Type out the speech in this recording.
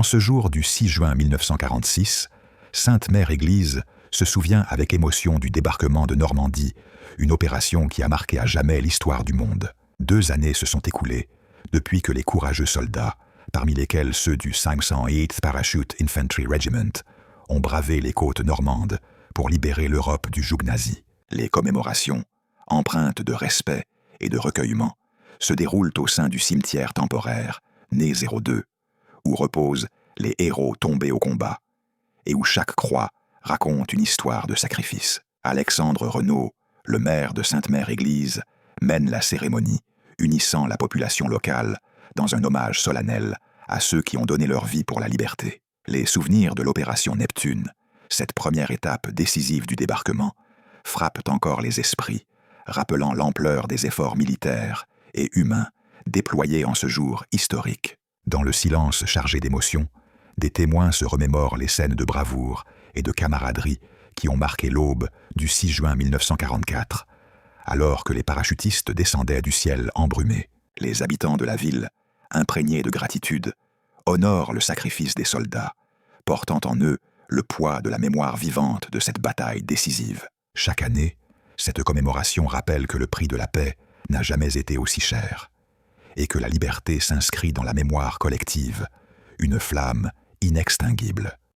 En ce jour du 6 juin 1946, Sainte-Mère Église se souvient avec émotion du débarquement de Normandie, une opération qui a marqué à jamais l'histoire du monde. 2 années se sont écoulées depuis que les courageux soldats, parmi lesquels ceux du 508th Parachute Infantry Regiment, ont bravé les côtes normandes pour libérer l'Europe du joug nazi. Les commémorations, empreintes de respect et de recueillement, se déroulent au sein du cimetière temporaire, né 02, où reposent les héros tombés au combat, et où chaque croix raconte une histoire de sacrifice. Alexandre Renaud, le maire de Sainte-Mère-Église, mène la cérémonie, unissant la population locale dans un hommage solennel à ceux qui ont donné leur vie pour la liberté. Les souvenirs de l'opération Neptune, cette première étape décisive du débarquement, frappent encore les esprits, rappelant l'ampleur des efforts militaires et humains déployés en ce jour historique. Dans le silence chargé d'émotion, des témoins se remémorent les scènes de bravoure et de camaraderie qui ont marqué l'aube du 6 juin 1944, alors que les parachutistes descendaient du ciel embrumé. Les habitants de la ville, imprégnés de gratitude, honorent le sacrifice des soldats, portant en eux le poids de la mémoire vivante de cette bataille décisive. Chaque année, cette commémoration rappelle que le prix de la paix n'a jamais été aussi cher, et que la liberté s'inscrit dans la mémoire collective, une flamme inextinguible.